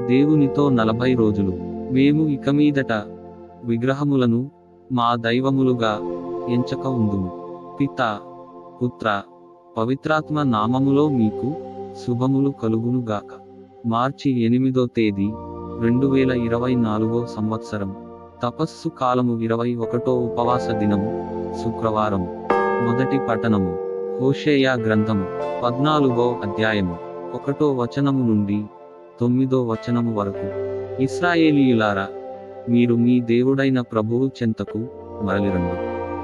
దేవునితో 40 రోజులు. మేము ఇక మీదట విగ్రహములను మా దైవములుగా ఎంచక ఉందుము. పితా, పుత్ర, పవిత్రాత్మ నామములో మీకు శుభములు కలుగును గాక. మార్చి 8వ తేదీ 2024 సంవత్సరం. తపస్సు కాలము 21వ ఉపవాస దినము, శుక్రవారము. మొదటి పఠనము హోషేయ గ్రంథము 14వ అధ్యాయము 1వ వచనము నుండి 9వ వచనము వరకు. ఇశ్రాయేలీయులారా, మీరు మీ దేవుడైన ప్రభువు చెంతకు మరలిరండి.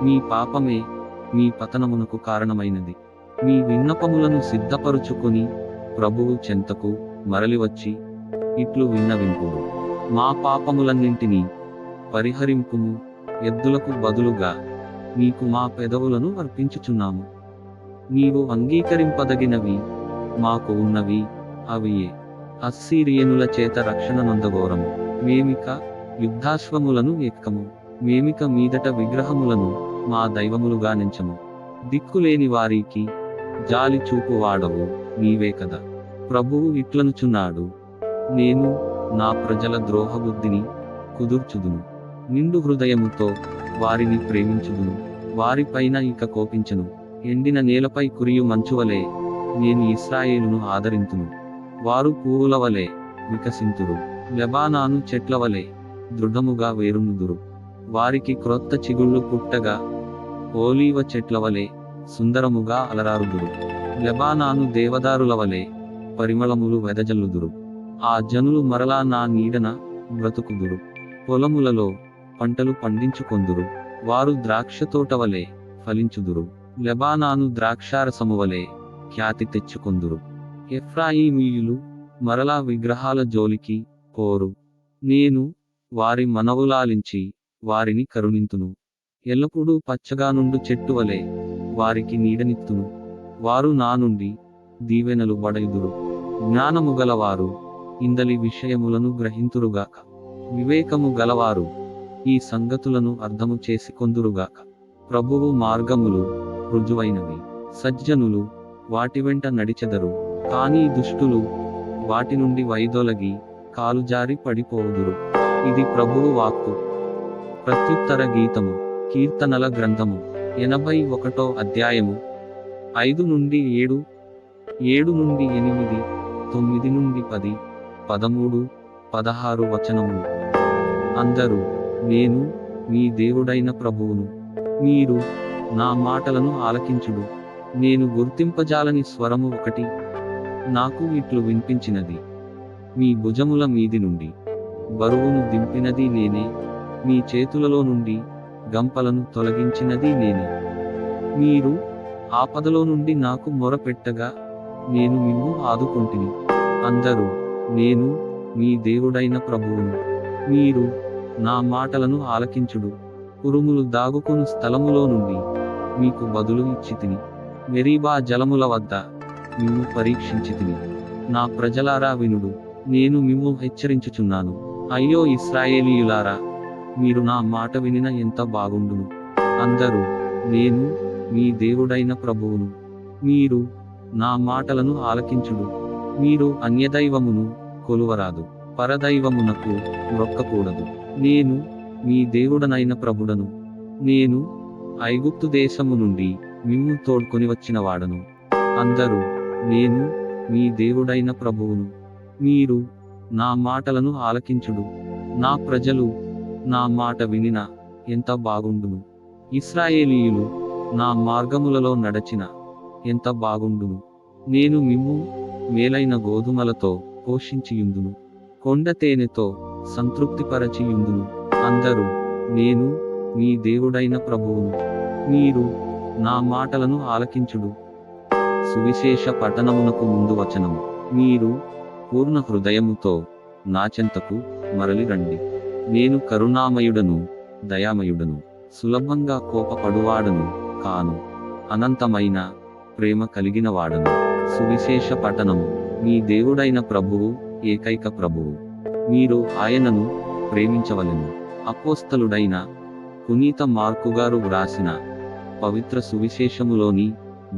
మీ పాపమే మీ పతనమునకు కారణమైనది. మీ విన్నపములను సిద్ధపరుచుకొని ప్రభువు చెంతకు మరలివచ్చి ఇట్లు విన్నవింపుడు. మా పాపములన్నింటినీ పరిహరింపుము. ఎద్దులకు బదులుగా నీకు మా పెదవులను అర్పించుచున్నాము. నీవు అంగీకరింపదగినవి మాకు ఉన్నవి అవియే. అస్సీరియనుల చేత రక్షణ నొందగోరము. మేమిక యుద్ధాశ్వములను ఎక్కము. మేమిక మీదట విగ్రహములను మా దైవములుగా నెంచము. దిక్కులేని వారికి జాలి చూపువాడవు నీవే కదా. ప్రభువు ఇట్లనుచున్నాడు, నేను నా ప్రజల ద్రోహబుద్ధిని కుదుర్చుదును. నిండు హృదయముతో వారిని ప్రేమించుదును. వారిపైన ఇక కోపించను. ఎండిన నేలపై కురియు మంచువలే నేను ఇశ్రాయేలును ఆదరింతును. వారు పువ్వులవలే వికసింతురు. లెబానాను చెట్లవలే దృఢముగా వేరునుదురు. వారికి క్రొత్త చిగుళ్ళు పుట్టగా ఓలీవ చెట్లవలే సుందరముగా అలరారుదురు. లెబానాను దేవదారులవలే పరిమళములు వెదజల్లుదురు. ఆ జనులు మరలా నా నీడన బ్రతుకుదురు. పొలములలో పంటలు పండించుకొందురు. వారు ద్రాక్షతోటవలే ఫలించుదురు. లెబానాను ద్రాక్షారసమువలే ఖ్యాతి తెచ్చుకొందురు. ఎఫ్రాయిమీయులు మరలా విగ్రహాల జోలికి పోరు. నేను వారి మనవులాలించి వారిని కరుణింతును. ఎల్లప్పుడూ పచ్చగానుండు చెట్టువలే వారికి నీడనిత్తును. వారు నా నుండి దీవెనలు బడయుదురు. జ్ఞానము గలవారు ఇందలి విషయములను గ్రహింతురుగాక. వివేకము గలవారు ఈ సంగతులను అర్థము చేసుకొందురుగాక. ప్రభువు మార్గములు రుజువైనవి. సజ్జనులు వాటి వెంట నడిచెదరు. కానీ దుష్టులు వాటి నుండి వైదొలగి కాలుజారి పడిపోవుదురు. ఇది ప్రభువు వాక్కు. ప్రత్యుత్తర గీతము. కీర్తనల గ్రంథము 81వ అధ్యాయము 5 నుండి 7, 7 నుండి 8, 9 నుండి 10, 13, 16 వచనములు. అందరూ నేను మీ దేవుడైన ప్రభువును. మీరు నా మాటలను ఆలకించుడు. నేను గుర్తింపజాలని స్వరము ఒకటి నాకు ఇట్లు వినిపించినది. మీ భుజముల మీది నుండి బరువును దింపినది నేనే. మీ చేతులలో నుండి గంపలను తొలగించినది నేనే. మీరు ఆపదలో నుండి నాకు మొరపెట్టగా నేను మిమ్ము ఆదుకొంటిని. అందరూ నేను మీ దేవుడైన ప్రభువును. మీరు నా మాటలను ఆలకించుడు. ఉరుములు దాగుకొను స్థలములో నుండి మీకు బదులు ఇచ్చితిని. మెరీబా జలముల వద్ద మిమ్ము పరీక్షించితిని. నా ప్రజలారా వినుడు. నేను మిమ్ము హెచ్చరించుచున్నాను. అయ్యో ఇశ్రాయేలీయులారా, మీరు నా మాట వినిన ఎంత బాగుండును. అందరూ నేను మీ దేవుడైన ప్రభువును. మీరు నా మాటలను ఆలకించుడు. మీరు అన్యదైవమును కొలువరాదు. పరదైవమునకు మొక్కకూడదు. నేను మీ దేవుడనైన ప్రభుడను. నేను ఐగుప్తు దేశము నుండి మిమ్ము తోడ్కొని వచ్చిన వాడను. అందరూ నేను మీ దేవుడైన ప్రభువును. మీరు నా మాటలను ఆలకించుడు. నా ప్రజలు నా మాట వినిన ఎంత బాగుండును. ఇశ్రాయేలీయులు నా మార్గములలో నడచిన ఎంత బాగుండును. నేను మిమ్ము మేలైన గోధుమలతో పోషించియుందును. కొండ తేనెతో సంతృప్తిపరచియుందును. అందరూ నేను మీ దేవుడైన ప్రభువును. మీరు నా మాటలను ఆలకించుడు. సువిశేష పఠనమునకు ముందు వచనము. మీరు పూర్ణ హృదయముతో నా చెంతకు మరలి రండి. నేను కరుణామయుడను, దయామయుడను, సులభంగా కోపపడువాడను కాను. అనంతమైన ప్రేమ కలిగిన వాడను. సువిశేష పఠనము. మీ దేవుడైన ప్రభువు ఏకైక ప్రభువు. మీరు ఆయనను ప్రేమించవలెను. అపోస్తలుడైన పునీత మార్కుగారు వ్రాసిన పవిత్ర సువిశేషములోని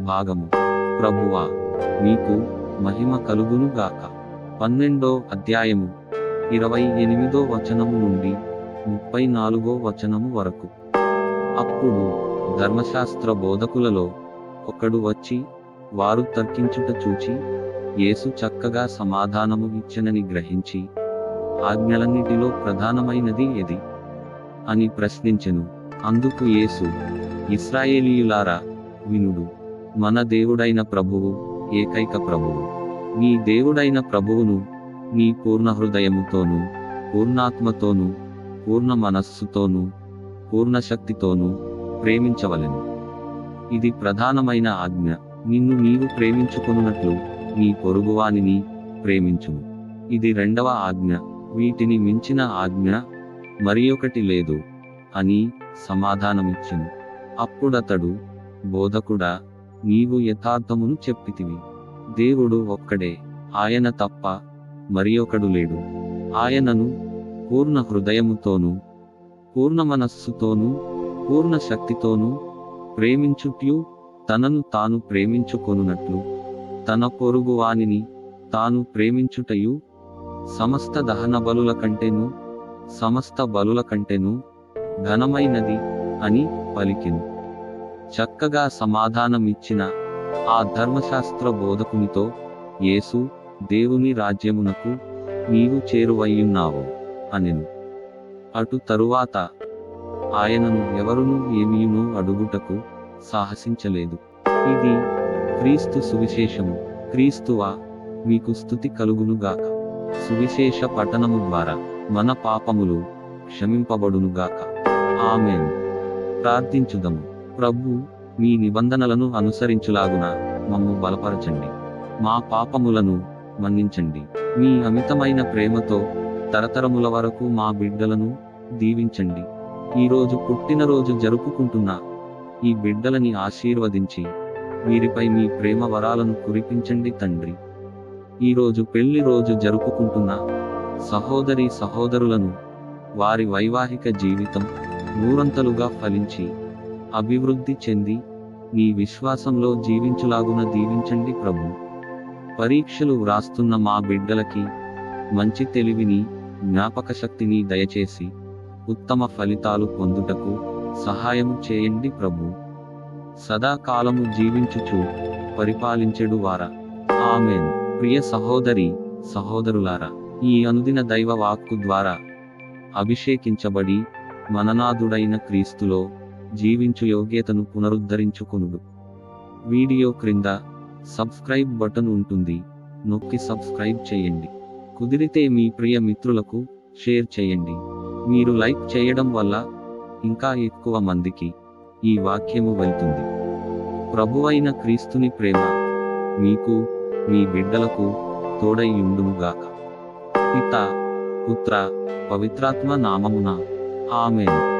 భాగము. ప్రభువా, మీకు మహిమ కలుగును గాక. 12వ అధ్యాయము 28వ వచనము నుండి 34వ వచనము వరకు. అప్పుడు ధర్మశాస్త్ర బోధకులలో ఒకడు వచ్చి వారు తర్కించుట చూచి, యేసు చక్కగా సమాధానము ఇచ్చెనని గ్రహించి, ఆజ్ఞలన్నిటిలో ప్రధానమైనది ఏది అని ప్రశ్నించెను. అందుకు యేసు, ఇశ్రాయేలీయులారా వినుడు, మన దేవుడైన ప్రభువు ఏకైక ప్రభువు. నీ దేవుడైన ప్రభువును నీ పూర్ణ హృదయముతోనూ, పూర్ణాత్మతోనూ, పూర్ణ మనస్సుతోనూ, పూర్ణ శక్తితోనూ ప్రేమించవలెను. ఇది ప్రధానమైన ఆజ్ఞ. నిన్ను నీవు ప్రేమించుకొనున్నట్లు నీ పొరుగువానిని ప్రేమించుము. ఇది రెండవ ఆజ్ఞ. వీటిని మించిన ఆజ్ఞ మరియొకటి లేదు అని సమాధానమిచ్చెను. అప్పుడతడు, బోధకుడా, నీవు యథార్థమును చెప్పితివి. దేవుడు ఒక్కడే, ఆయన తప్ప మరియొకడు లేడు. ఆయనను పూర్ణ హృదయముతోనూ, పూర్ణ మనస్సుతోనూ, పూర్ణ శక్తితోనూ ప్రేమించుట్యు, తనను తాను ప్రేమించుకొనున్నట్లు తన పొరుగువానిని తాను ప్రేమించుటయు సమస్త దహన బలుల కంటెను, సమస్త బలుల కంటెను ఘనమైనది అని పలికెను. చక్కగా సమాధానమిచ్చిన ఆ ధర్మశాస్త్ర బోధకునితో యేసు, దేవుని రాజ్యమునకు నీవు చేరువయ్యున్నావు అనెను. అటు తరువాత ఆయనను ఎవరునూ ఏమీయునూ అడుగుటకు సాహసించలేదు. ఇది క్రీస్తు సువిశేషము. క్రీస్తువా, మీకు స్తుతి కలుగునుగాక. సువిశేష పఠనము ద్వారా మన పాపములు క్షమింపబడునుగాక. ఆమేన్. ప్రార్థించుదము. ప్రభు, మీ నిబంధనలను అనుసరించులాగున మమ్ము బలపరచండి. మా పాపములను మన్నించండి. మీ అమితమైన ప్రేమతో తరతరముల వరకు మా బిడ్డలను దీవించండి. ఈరోజు పుట్టినరోజు జరుపుకుంటున్న ఈ బిడ్డలని ఆశీర్వదించి వీరిపై మీ ప్రేమ వరాలను కురిపించండి తండ్రి. ఈరోజు పెళ్లి రోజు జరుపుకుంటున్న సహోదరి సహోదరులను వారి వైవాహిక జీవితం నూరంతలుగా ఫలించి అభివృద్ధి చెంది నీ విశ్వాసంలో జీవించులాగున దీవించండి ప్రభు. పరీక్షలు వ్రాస్తున్న మా బిడ్డలకి మంచి తెలివిని, జ్ఞాపక శక్తిని దయచేసి ఉత్తమ ఫలితాలు పొందుటకు సహాయము చేయండి ప్రభు. సదాకాలము జీవించుచు పరిపాలించెడు వారా. ఆమేన్. ప్రియ సహోదరి సహోదరులారా, ఈ అనుదిన దైవ వాక్కు ద్వారా అభిషేకించబడి మననాథుడైన క్రీస్తులో జీవించు యోగ్యతను పునరుద్ధరించుకొనుడు. వీడియో క్రింద సబ్స్క్రైబ్ బటన్ ఉంటుంది, నొక్కి సబ్స్క్రైబ్ చేయండి. కుదిరితే మీ ప్రియ మిత్రులకు షేర్ చేయండి. మీరు లైక్ చేయడం వల్ల ఇంకా ఎక్కువ మందికి ఈ వాక్యము వెళ్తుంది. ప్రభువైన క్రీస్తుని ప్రేమ మీకు, మీ బిడ్డలకు తోడై యుండునుగాక. పితా, పుత్ర, పవిత్రాత్మ నామమున. ఆమేన్.